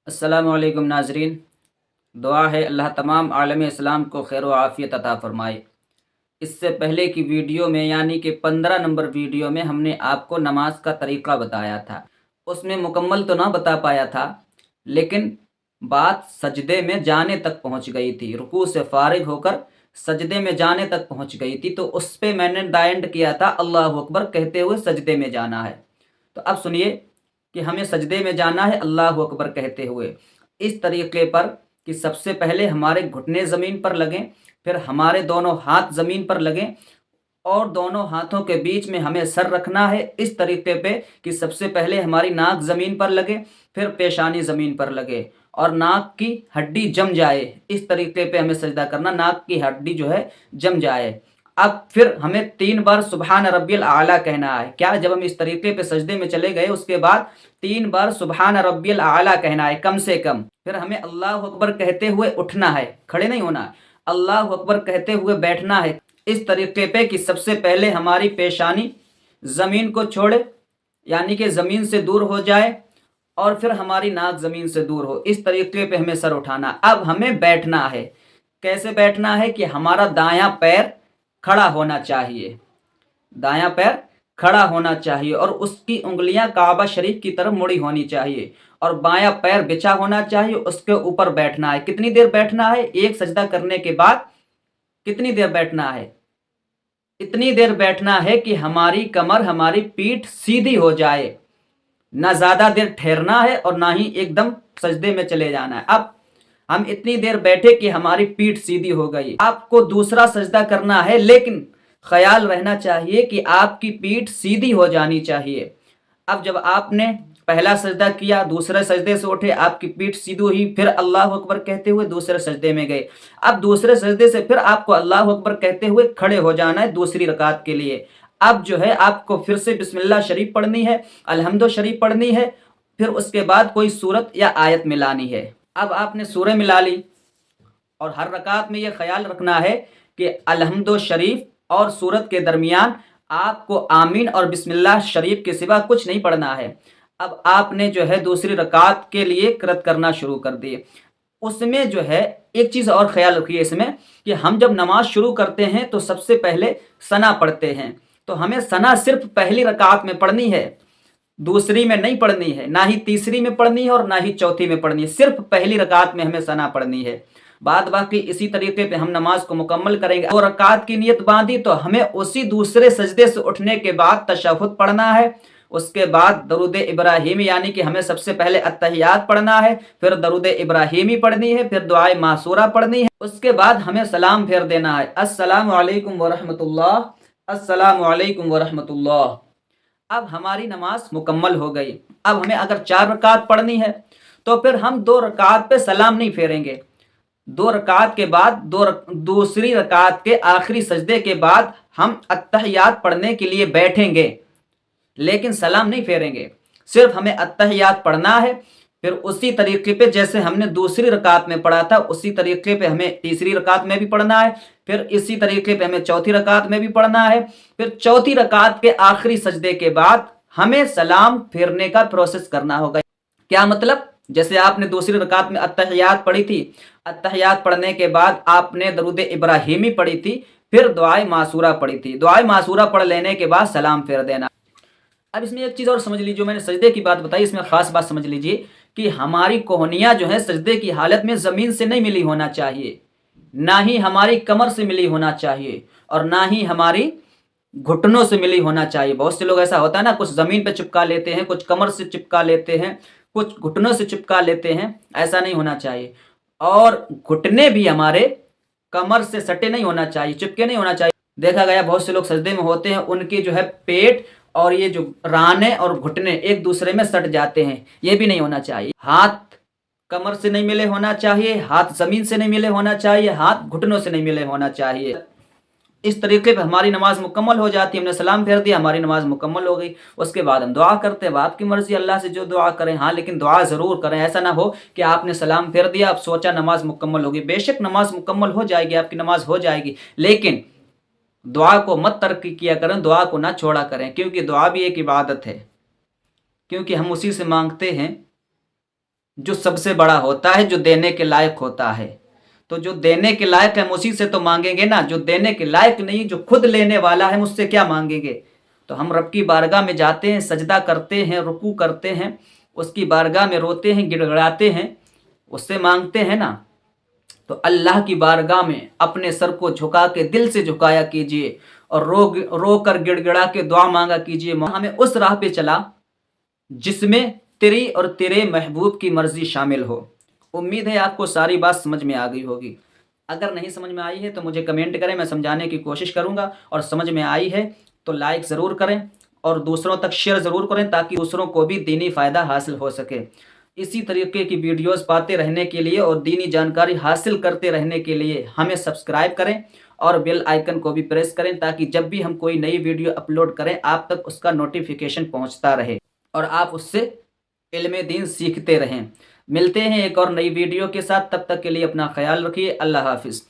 अस्सलामु अलैकुम नाजरीन। दुआ है अल्लाह तमाम आलम इस्लाम को खैर व आफ़ियत अता फ़रमाए। इससे पहले की वीडियो में यानी कि 15 नंबर वीडियो में हमने आपको नमाज का तरीक़ा बताया था। उसमें मुकम्मल तो ना बता पाया था, लेकिन बात सजदे में जाने तक पहुंच गई थी। रुकू से फ़ारिग होकर सजदे में जाने तक पहुंच गई थी, तो उस पे मैंने दायंड किया था अल्लाहु अकबर कहते हुए सजदे में जाना है। तो अब सुनिए कि हमें सजदे में जाना है अल्लाहु अकबर कहते हुए इस तरीके पर कि सबसे पहले हमारे घुटने ज़मीन पर लगें, फिर हमारे दोनों हाथ ज़मीन पर लगें और दोनों हाथों के बीच में हमें सर रखना है इस तरीके पे कि सबसे पहले हमारी नाक ज़मीन पर लगे, फिर पेशानी ज़मीन पर लगे और नाक की हड्डी जम जाए। इस तरीके पे हमें सजदा करना, नाक की हड्डी जो है जम जाए। अब फिर हमें 3 बार सुबहान रब्बियल आला कहना है। क्या, जब हम इस तरीके पे सजदे में चले गए उसके बाद 3 बार सुबहान रब्बियल आला कहना है कम से कम। फिर हमें अल्लाह अकबर कहते हुए उठना है, खड़े नहीं होना। अल्लाह अकबर कहते हुए बैठना है इस तरीके पे कि सबसे पहले हमारी पेशानी ज़मीन को छोड़े यानी कि ज़मीन से दूर हो जाए और फिर हमारी नाक ज़मीन से दूर हो। इस तरीके पे हमें सर उठाना। अब हमें बैठना है। कैसे बैठना है कि हमारा दायां पैर खड़ा होना चाहिए, दायां पैर खड़ा होना चाहिए और उसकी उंगलियां काबा शरीफ की तरफ मुड़ी होनी चाहिए और बायां पैर बिछा होना चाहिए, उसके ऊपर बैठना है। कितनी देर बैठना है? एक सजदा करने के बाद कितनी देर बैठना है? इतनी देर बैठना है कि हमारी कमर, हमारी पीठ सीधी हो जाए। ना ज़्यादा देर ठहरना है और ना ही एकदम सजदे में चले जाना है। अब हम इतनी देर बैठे कि हमारी पीठ सीधी हो गई। आपको दूसरा सजदा करना है, लेकिन ख्याल रहना चाहिए कि आपकी पीठ सीधी हो जानी चाहिए। अब जब आपने पहला सजदा किया, दूसरे सजदे से उठे, आपकी पीठ सीधी हुई, फिर अल्लाह अकबर कहते हुए दूसरे सजदे में गए। अब दूसरे सजदे से फिर आपको अल्लाह अकबर कहते हुए खड़े हो जाना है दूसरी रकात के लिए। अब जो है आपको फिर से बिस्मिल्लाह शरीफ पढ़नी है, अलहम्दु शरीफ पढ़नी है, फिर उसके बाद कोई सूरत या आयत मिलानी है। अब आपने सूरह मिला ली और हर रकात में यह ख्याल रखना है कि अलहम्दु शरीफ और सूरत के दरमियान आपको आमीन और बिस्मिल्लाह शरीफ के सिवा कुछ नहीं पढ़ना है। अब आपने जो है दूसरी रकात के लिए कृत करना शुरू कर दिए। उसमें जो है एक चीज़ और ख्याल रखिए इसमें कि हम जब नमाज शुरू करते हैं तो सबसे पहले सना पढ़ते हैं। तो हमें सना सिर्फ पहली रकात में पढ़नी है, दूसरी में नहीं पढ़नी है, ना ही तीसरी में पढ़नी है और ना ही चौथी में पढ़नी है। सिर्फ पहली रकात में हमें सना पढ़नी है। बाद बाकी इसी तरीके पे हम नमाज को मुकम्मल करेंगे। दो रकात की नियत बांधी तो हमें उसी दूसरे सजदे से उठने के बाद तशहुद पढ़ना है। उसके बाद दरूद इब्राहिमी यानी कि हमें सबसे पहले अत्तहियात पढ़ना है, फिर दरूद इब्राहिमी पढ़नी है, फिर दुआए मासूरा पढ़नी है। उसके बाद हमें सलाम फेर देना है, अस्सलामु अलैकुम व रहमतुल्लाह, अस्सलामु अलैकुम व रहमतुल्लाह। अब हमारी नमाज मुकम्मल हो गई। अब हमें अगर 4 रकात पढ़नी है तो फिर हम 2 रकात पे सलाम नहीं फेरेंगे। 2 रकात के बाद दूसरी रकात के आखिरी सजदे के बाद हम अत्तहियात पढ़ने के लिए बैठेंगे, लेकिन सलाम नहीं फेरेंगे। सिर्फ हमें अत्तहियात पढ़ना है, फिर उसी तरीके पे जैसे हमने दूसरी रकात में पढ़ा था उसी तरीके पे हमें तीसरी रकात में भी पढ़ना है, फिर इसी तरीके पे हमें चौथी रकात में भी पढ़ना है। फिर चौथी रकात के आखिरी सजदे के बाद हमें सलाम फेरने का प्रोसेस करना होगा। क्या मतलब? जैसे आपने दूसरी रकात में अत्तहियात पढ़ी थी, अत्तहियात पढ़ने के बाद आपने दरूद इब्राहिमी पढ़ी थी, फिर दुआए मासूरा पढ़ी थी। दुआए मासूरा पढ़ लेने के बाद सलाम फेर देना। अब इसमें एक चीज़ और समझ लीजिए, जो मैंने सजदे की बात बताई इसमें ख़ास बात समझ लीजिए कि हमारी कोहनियाँ जो है सजदे की हालत में ज़मीन से नहीं मिली होना चाहिए, ना ही हमारी कमर से मिली होना चाहिए और ना ही हमारी घुटनों से मिली होना चाहिए। बहुत से लोग ऐसा होता है ना, कुछ ज़मीन पे चिपका लेते हैं, कुछ कमर से चिपका लेते हैं, कुछ घुटनों से चिपका लेते हैं। ऐसा नहीं होना चाहिए और घुटने भी हमारे कमर से सटे नहीं होना चाहिए, चिपके नहीं होना चाहिए। देखा गया बहुत से लोग सजदे में होते हैं, उनकी जो है पेट और ये जो राने और घुटने एक दूसरे में सट जाते हैं, ये भी नहीं होना चाहिए। हाथ कमर से नहीं मिले होना चाहिए, हाथ ज़मीन से नहीं मिले होना चाहिए, हाथ घुटनों से नहीं मिले होना चाहिए। इस तरीके पे हमारी नमाज मुकम्मल हो जाती है। हमने सलाम फेर दिया, हमारी नमाज मुकम्मल हो गई। उसके बाद हम दुआ करते हैं, आपकी मर्जी, अल्लाह से जो दुआ करें। हाँ, लेकिन दुआ ज़रूर करें। ऐसा ना हो कि आपने सलाम फेर दिया, अब सोचा नमाज मुकम्मल होगी। बेशक नमाज मुकम्मल हो जाएगी, आपकी नमाज हो जाएगी, लेकिन दुआ को मत तर्क किया करें, दुआ को ना छोड़ा करें, क्योंकि दुआ भी एक इबादत है, क्योंकि हम उसी से मांगते हैं जो सबसे बड़ा होता है, जो देने के लायक होता है। तो जो देने के लायक है हम उसी से तो मांगेंगे ना, जो देने के लायक नहीं, जो खुद लेने वाला है, मुझसे क्या मांगेंगे। तो हम रब की बारगाह में जाते हैं, सजदा करते हैं, रुकू करते हैं, उसकी बारगाह में रोते हैं, गिड़गड़ाते हैं, उससे मांगते हैं ना। तो अल्लाह की बारगाह में अपने सर को झुका के दिल से झुकाया कीजिए और रो कर गिड़गिड़ा के दुआ मांगा कीजिए, हमें उस राह पे चला जिसमें तेरी और तेरे महबूब की मर्जी शामिल हो। उम्मीद है आपको सारी बात समझ में आ गई होगी। अगर नहीं समझ में आई है तो मुझे कमेंट करें, मैं समझाने की कोशिश करूंगा। और समझ में आई है तो लाइक ज़रूर करें और दूसरों तक शेयर ज़रूर करें, ताकि दूसरों को भी दीनी फ़ायदा हासिल हो सके। इसी तरीके की वीडियोस पाते रहने के लिए और दीनी जानकारी हासिल करते रहने के लिए हमें सब्सक्राइब करें और बेल आइकन को भी प्रेस करें, ताकि जब भी हम कोई नई वीडियो अपलोड करें आप तक उसका नोटिफिकेशन पहुंचता रहे और आप उससे इल्म दीन सीखते रहें। मिलते हैं एक और नई वीडियो के साथ, तब तक के लिए अपना ख्याल रखिए। अल्लाह हाफिज़।